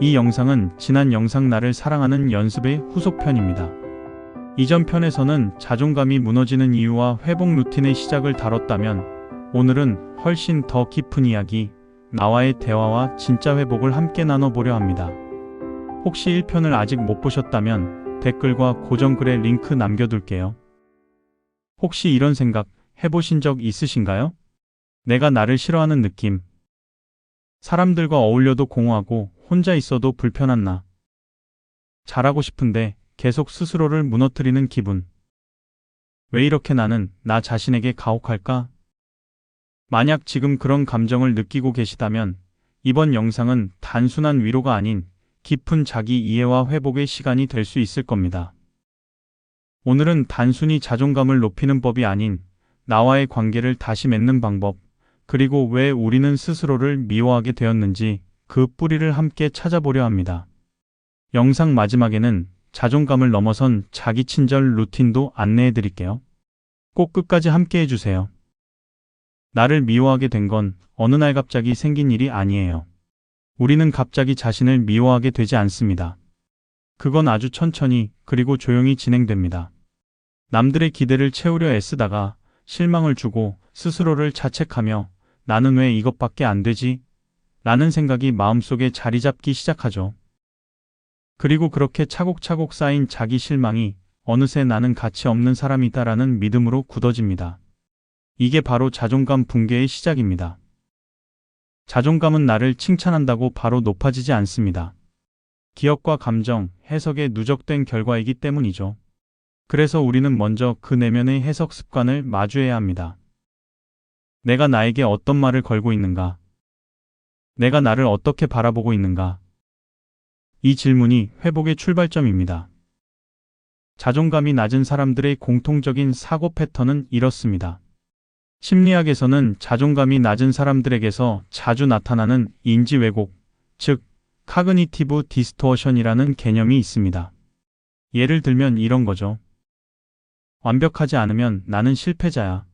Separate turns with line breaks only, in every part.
이 영상은 지난 영상 나를 사랑하는 연습의 후속편입니다. 이전 편에서는 자존감이 무너지는 이유와 회복 루틴의 시작을 다뤘다면 오늘은 훨씬 더 깊은 이야기, 나와의 대화와 진짜 회복을 함께 나눠보려 합니다. 혹시 1편을 아직 못 보셨다면 댓글과 고정글에 링크 남겨둘게요. 혹시 이런 생각 해보신 적 있으신가요? 내가 나를 싫어하는 느낌. 사람들과 어울려도 공허하고 혼자 있어도 불편한 나. 잘하고 싶은데 계속 스스로를 무너뜨리는 기분. 왜 이렇게 나는 나 자신에게 가혹할까? 만약 지금 그런 감정을 느끼고 계시다면 이번 영상은 단순한 위로가 아닌 깊은 자기 이해와 회복의 시간이 될 수 있을 겁니다. 오늘은 단순히 자존감을 높이는 법이 아닌 나와의 관계를 다시 맺는 방법, 그리고 왜 우리는 스스로를 미워하게 되었는지 그 뿌리를 함께 찾아보려 합니다. 영상 마지막에는 자존감을 넘어선 자기 친절 루틴도 안내해 드릴게요. 꼭 끝까지 함께 해주세요. 나를 미워하게 된 건 어느 날 갑자기 생긴 일이 아니에요. 우리는 갑자기 자신을 미워하게 되지 않습니다. 그건 아주 천천히 그리고 조용히 진행됩니다. 남들의 기대를 채우려 애쓰다가 실망을 주고 스스로를 자책하며 나는 왜 이것밖에 안 되지? 라는 생각이 마음속에 자리 잡기 시작하죠. 그리고 그렇게 차곡차곡 쌓인 자기 실망이 어느새 나는 가치 없는 사람이다라는 믿음으로 굳어집니다. 이게 바로 자존감 붕괴의 시작입니다. 자존감은 나를 칭찬한다고 바로 높아지지 않습니다. 기억과 감정, 해석에 누적된 결과이기 때문이죠. 그래서 우리는 먼저 그 내면의 해석 습관을 마주해야 합니다. 내가 나에게 어떤 말을 걸고 있는가? 내가 나를 어떻게 바라보고 있는가? 이 질문이 회복의 출발점입니다. 자존감이 낮은 사람들의 공통적인 사고 패턴은 이렇습니다. 심리학에서는 자존감이 낮은 사람들에게서 자주 나타나는 인지 왜곡, 즉 카그니티브 디스토어션이라는 개념이 있습니다. 예를 들면 이런 거죠. 완벽하지 않으면 나는 실패자야.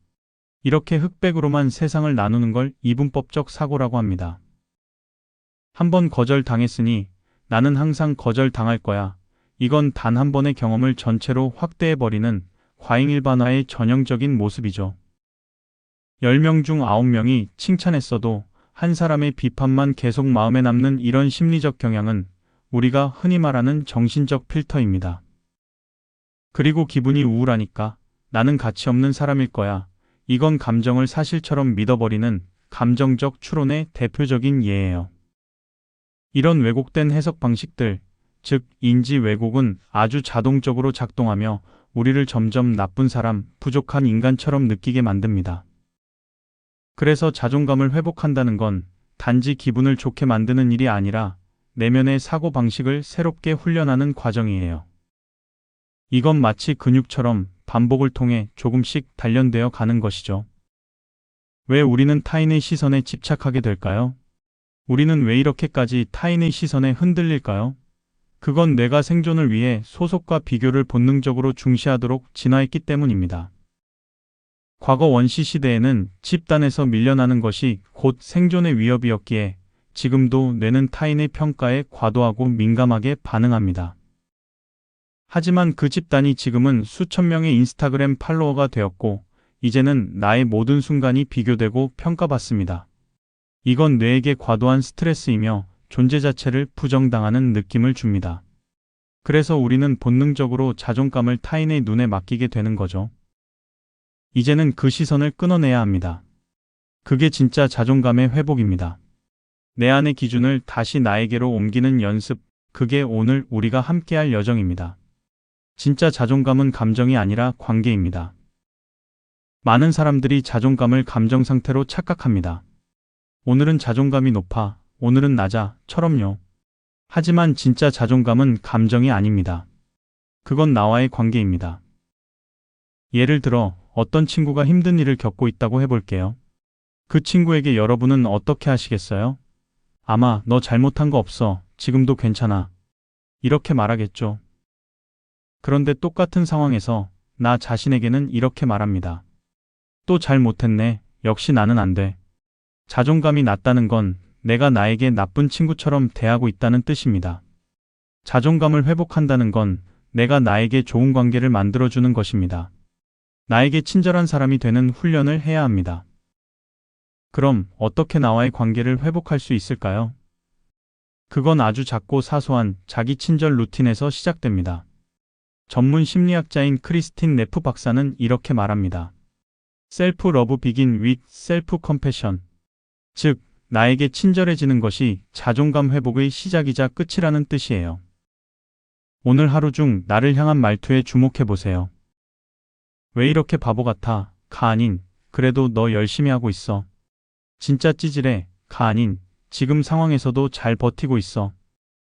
이렇게 흑백으로만 세상을 나누는 걸 이분법적 사고라고 합니다. 한번 거절당했으니 나는 항상 거절당할 거야. 이건 단 한 번의 경험을 전체로 확대해버리는 과잉일반화의 전형적인 모습이죠. 10명 중 9명이 칭찬했어도 한 사람의 비판만 계속 마음에 남는 이런 심리적 경향은 우리가 흔히 말하는 정신적 필터입니다. 그리고 기분이 우울하니까 나는 가치 없는 사람일 거야. 이건 감정을 사실처럼 믿어버리는 감정적 추론의 대표적인 예예요. 이런 왜곡된 해석 방식들, 즉 인지 왜곡은 아주 자동적으로 작동하며 우리를 점점 나쁜 사람, 부족한 인간처럼 느끼게 만듭니다. 그래서 자존감을 회복한다는 건 단지 기분을 좋게 만드는 일이 아니라 내면의 사고 방식을 새롭게 훈련하는 과정이에요. 이건 마치 근육처럼 반복을 통해 조금씩 단련되어 가는 것이죠. 왜 우리는 타인의 시선에 집착하게 될까요? 우리는 왜 이렇게까지 타인의 시선에 흔들릴까요? 그건 뇌가 생존을 위해 소속과 비교를 본능적으로 중시하도록 진화했기 때문입니다. 과거 원시 시대에는 집단에서 밀려나는 것이 곧 생존의 위협이었기에 지금도 뇌는 타인의 평가에 과도하고 민감하게 반응합니다. 하지만 그 집단이 지금은 수천 명의 인스타그램 팔로워가 되었고 이제는 나의 모든 순간이 비교되고 평가받습니다. 이건 뇌에게 과도한 스트레스이며 존재 자체를 부정당하는 느낌을 줍니다. 그래서 우리는 본능적으로 자존감을 타인의 눈에 맡기게 되는 거죠. 이제는 그 시선을 끊어내야 합니다. 그게 진짜 자존감의 회복입니다. 내 안의 기준을 다시 나에게로 옮기는 연습, 그게 오늘 우리가 함께할 여정입니다. 진짜 자존감은 감정이 아니라 관계입니다. 많은 사람들이 자존감을 감정 상태로 착각합니다. 오늘은 자존감이 높아, 오늘은 낮아처럼요. 하지만 진짜 자존감은 감정이 아닙니다. 그건 나와의 관계입니다. 예를 들어 어떤 친구가 힘든 일을 겪고 있다고 해볼게요. 그 친구에게 여러분은 어떻게 하시겠어요? 아마 너 잘못한 거 없어. 지금도 괜찮아. 이렇게 말하겠죠. 그런데 똑같은 상황에서 나 자신에게는 이렇게 말합니다. 또 잘못했네. 역시 나는 안 돼. 자존감이 낮다는 건 내가 나에게 나쁜 친구처럼 대하고 있다는 뜻입니다. 자존감을 회복한다는 건 내가 나에게 좋은 관계를 만들어주는 것입니다. 나에게 친절한 사람이 되는 훈련을 해야 합니다. 그럼 어떻게 나와의 관계를 회복할 수 있을까요? 그건 아주 작고 사소한 자기 친절 루틴에서 시작됩니다. 전문 심리학자인 크리스틴 네프 박사는 이렇게 말합니다. 셀프 러브 비긴 윗 셀프 컴패션. 즉, 나에게 친절해지는 것이 자존감 회복의 시작이자 끝이라는 뜻이에요. 오늘 하루 중 나를 향한 말투에 주목해 보세요. 왜 이렇게 바보 같아? 가 아닌, 그래도 너 열심히 하고 있어. 진짜 찌질해. 가 아닌, 지금 상황에서도 잘 버티고 있어.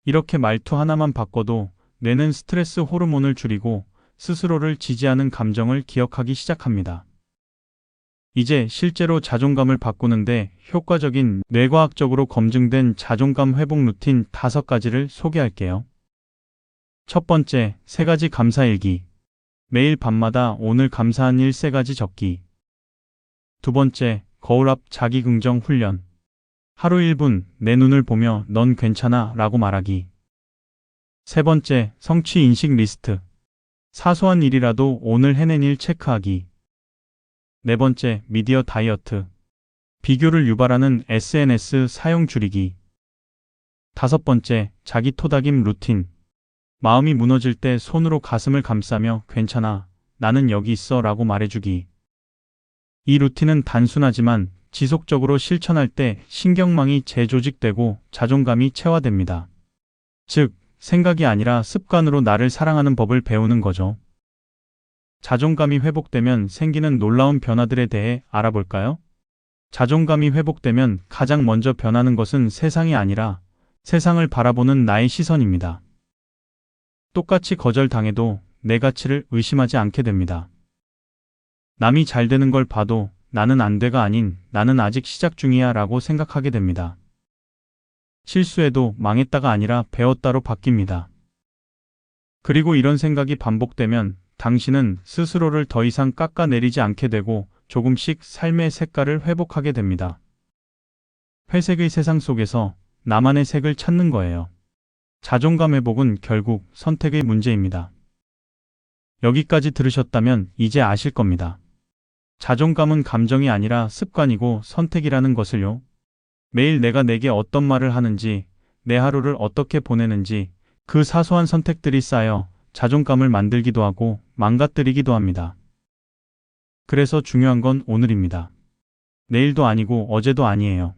이렇게 말투 하나만 바꿔도 뇌는 스트레스 호르몬을 줄이고 스스로를 지지하는 감정을 기억하기 시작합니다. 이제 실제로 자존감을 바꾸는데 효과적인 뇌과학적으로 검증된 자존감 회복 루틴 5가지를 소개할게요. 첫 번째, 3가지 감사일기. 매일 밤마다 오늘 감사한 일 3가지 적기. 두 번째, 거울 앞 자기 긍정 훈련. 하루 1분 내 눈을 보며 넌 괜찮아 라고 말하기. 세 번째, 성취 인식 리스트. 사소한 일이라도 오늘 해낸 일 체크하기. 네 번째, 미디어 다이어트. 비교를 유발하는 SNS 사용 줄이기. 5번째, 자기 토닥임 루틴. 마음이 무너질 때 손으로 가슴을 감싸며 괜찮아, 나는 여기 있어 라고 말해주기. 이 루틴은 단순하지만 지속적으로 실천할 때 신경망이 재조직되고 자존감이 체화됩니다. 즉, 생각이 아니라 습관으로 나를 사랑하는 법을 배우는 거죠. 자존감이 회복되면 생기는 놀라운 변화들에 대해 알아볼까요? 자존감이 회복되면 가장 먼저 변하는 것은 세상이 아니라 세상을 바라보는 나의 시선입니다. 똑같이 거절당해도 내 가치를 의심하지 않게 됩니다. 남이 잘 되는 걸 봐도 나는 안 돼가 아닌 나는 아직 시작 중이야 라고 생각하게 됩니다. 실수해도 망했다가 아니라 배웠다로 바뀝니다. 그리고 이런 생각이 반복되면 당신은 스스로를 더 이상 깎아내리지 않게 되고 조금씩 삶의 색깔을 회복하게 됩니다. 회색의 세상 속에서 나만의 색을 찾는 거예요. 자존감 회복은 결국 선택의 문제입니다. 여기까지 들으셨다면 이제 아실 겁니다. 자존감은 감정이 아니라 습관이고 선택이라는 것을요. 매일 내가 내게 어떤 말을 하는지, 내 하루를 어떻게 보내는지 그 사소한 선택들이 쌓여 자존감을 만들기도 하고 망가뜨리기도 합니다. 그래서 중요한 건 오늘입니다. 내일도 아니고 어제도 아니에요.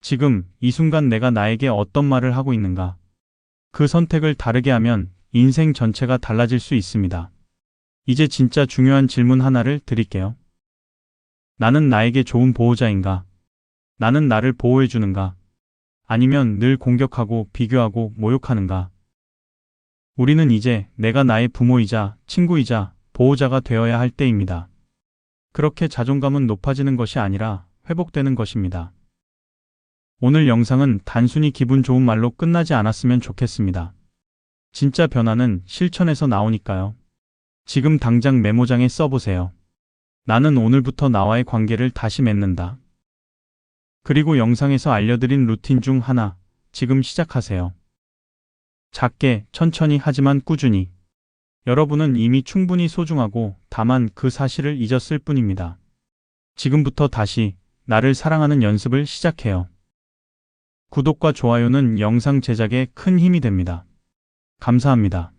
지금 이 순간 내가 나에게 어떤 말을 하고 있는가? 그 선택을 다르게 하면 인생 전체가 달라질 수 있습니다. 이제 진짜 중요한 질문 하나를 드릴게요. 나는 나에게 좋은 보호자인가? 나는 나를 보호해주는가? 아니면 늘 공격하고 비교하고 모욕하는가? 우리는 이제 내가 나의 부모이자 친구이자 보호자가 되어야 할 때입니다. 그렇게 자존감은 높아지는 것이 아니라 회복되는 것입니다. 오늘 영상은 단순히 기분 좋은 말로 끝나지 않았으면 좋겠습니다. 진짜 변화는 실천에서 나오니까요. 지금 당장 메모장에 써보세요. 나는 오늘부터 나와의 관계를 다시 맺는다. 그리고 영상에서 알려드린 루틴 중 하나, 지금 시작하세요. 작게, 천천히 하지만 꾸준히. 여러분은 이미 충분히 소중하고 다만 그 사실을 잊었을 뿐입니다. 지금부터 다시 나를 사랑하는 연습을 시작해요. 구독과 좋아요는 영상 제작에 큰 힘이 됩니다. 감사합니다.